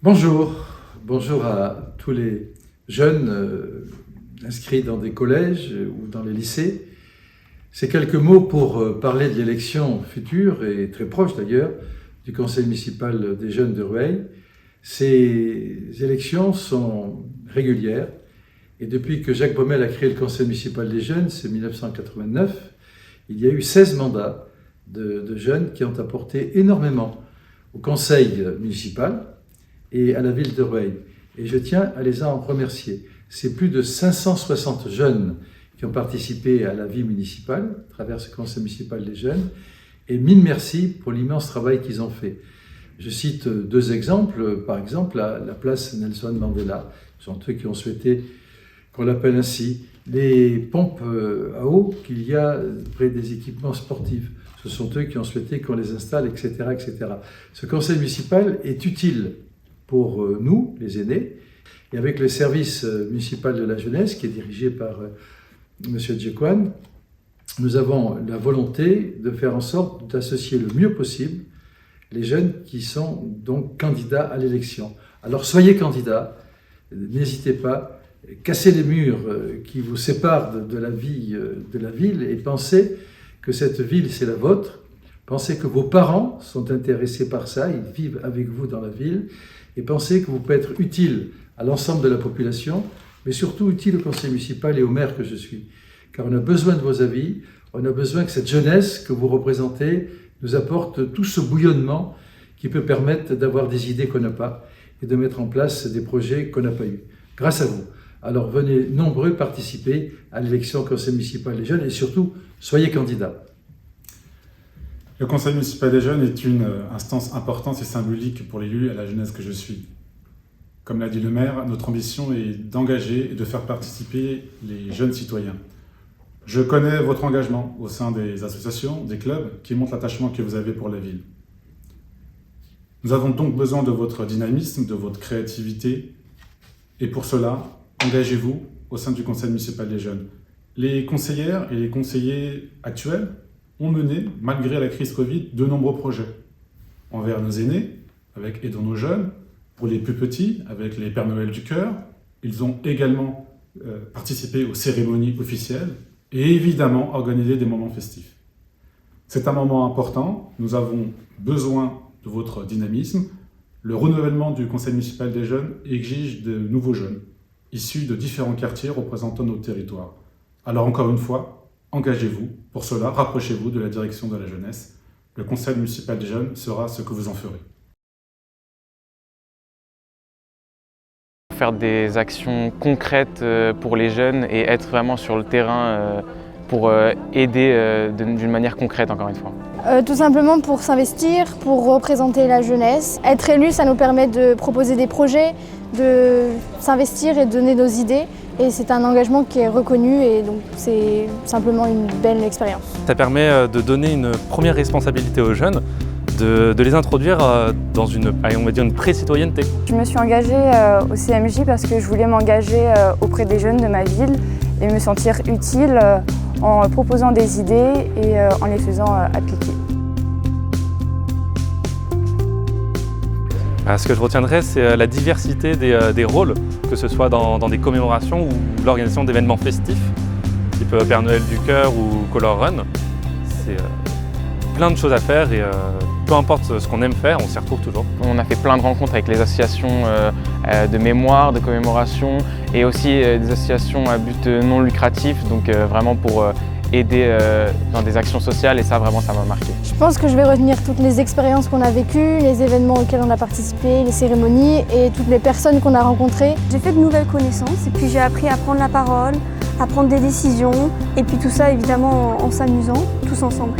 Bonjour à tous les jeunes inscrits dans des collèges ou dans les lycées. Ces quelques mots pour parler de l'élection future et très proche d'ailleurs du conseil municipal des jeunes de Rueil. Ces élections sont régulières et depuis que Jacques Baumel a créé le conseil municipal des jeunes, c'est 1989, il y a eu 16 mandats de jeunes qui ont apporté énormément au conseil municipal et à la ville de Rueil. Et je tiens à les en remercier. C'est plus de 560 jeunes qui ont participé à la vie municipale, à travers ce conseil municipal des jeunes, et mille merci pour l'immense travail qu'ils ont fait. Je cite deux exemples. Par exemple, la place Nelson Mandela. Ce sont eux qui ont souhaité qu'on l'appelle ainsi. Les pompes à eau qu'il y a près des équipements sportifs. Ce sont eux qui ont souhaité qu'on les installe, etc., etc. Ce conseil municipal est utile pour nous, les aînés, et avec le service municipal de la jeunesse, qui est dirigé par M. Djekwan, nous avons la volonté de faire en sorte d'associer le mieux possible les jeunes qui sont donc candidats à l'élection. Alors soyez candidats, n'hésitez pas, cassez les murs qui vous séparent de la vie de la ville et pensez que cette ville, c'est la vôtre. Pensez que vos parents sont intéressés par ça, ils vivent avec vous dans la ville, et pensez que vous pouvez être utile à l'ensemble de la population, mais surtout utile au conseil municipal et au maire que je suis. Car on a besoin de vos avis, on a besoin que cette jeunesse que vous représentez nous apporte tout ce bouillonnement qui peut permettre d'avoir des idées qu'on n'a pas et de mettre en place des projets qu'on n'a pas eus. Grâce à vous. Alors venez nombreux participer à l'élection au conseil municipal des jeunes et surtout, soyez candidats. Le conseil municipal des jeunes est une instance importante et symbolique pour l'élu et la jeunesse que je suis. Comme l'a dit le maire, notre ambition est d'engager et de faire participer les jeunes citoyens. Je connais votre engagement au sein des associations, des clubs, qui montrent l'attachement que vous avez pour la ville. Nous avons donc besoin de votre dynamisme, de votre créativité, et pour cela, engagez-vous au sein du conseil municipal des jeunes. Les conseillères et les conseillers actuels ont mené, malgré la crise Covid, de nombreux projets. Envers nos aînés, avec Aidons nos jeunes, pour les plus petits, avec les Pères Noël du cœur. Ils ont également participé aux cérémonies officielles et évidemment organisé des moments festifs. C'est un moment important, nous avons besoin de votre dynamisme. Le renouvellement du conseil municipal des jeunes exige de nouveaux jeunes, issus de différents quartiers représentant nos territoires. Alors encore une fois, engagez-vous. Pour cela, rapprochez-vous de la direction de la jeunesse. Le conseil municipal des jeunes sera ce que vous en ferez. Faire des actions concrètes pour les jeunes et être vraiment sur le terrain pour aider d'une manière concrète, encore une fois. Tout simplement pour s'investir, pour représenter la jeunesse. Être élu, ça nous permet de proposer des projets, de s'investir et de donner nos idées. Et c'est un engagement qui est reconnu et donc c'est simplement une belle expérience. Ça permet de donner une première responsabilité aux jeunes, de les introduire dans une pré-citoyenneté. Je me suis engagée au CMJ parce que je voulais m'engager auprès des jeunes de ma ville et me sentir utile en proposant des idées et en les faisant appliquer. Ce que je retiendrai, c'est la diversité des rôles, que ce soit dans des commémorations ou l'organisation d'événements festifs, type Père Noël du cœur ou Color Run. C'est plein de choses à faire et peu importe ce qu'on aime faire, on s'y retrouve toujours. On a fait plein de rencontres avec les associations de mémoire, de commémoration et aussi des associations à but non lucratif, donc vraiment pour aider dans des actions sociales et ça vraiment ça m'a marqué. Je pense que je vais retenir toutes les expériences qu'on a vécues, les événements auxquels on a participé, les cérémonies et toutes les personnes qu'on a rencontrées. J'ai fait de nouvelles connaissances et puis j'ai appris à prendre la parole, à prendre des décisions et puis tout ça évidemment en s'amusant, tous ensemble.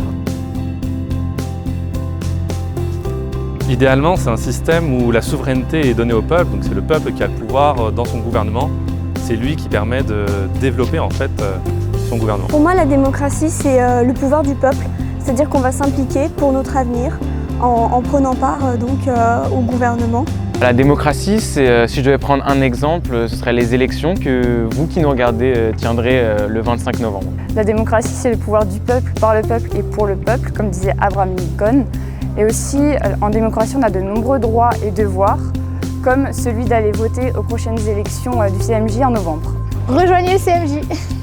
Idéalement, c'est un système où la souveraineté est donnée au peuple, donc c'est le peuple qui a le pouvoir dans son gouvernement. C'est lui qui permet de développer en fait son gouvernement. Pour moi, la démocratie, c'est le pouvoir du peuple, c'est-à-dire qu'on va s'impliquer pour notre avenir en prenant part au gouvernement. La démocratie, si je devais prendre un exemple, ce serait les élections que vous qui nous regardez tiendrez le 25 novembre. La démocratie, c'est le pouvoir du peuple, par le peuple et pour le peuple, comme disait Abraham Lincoln. Et aussi, en démocratie, on a de nombreux droits et devoirs comme celui d'aller voter aux prochaines élections du CMJ en novembre. Rejoignez le CMJ.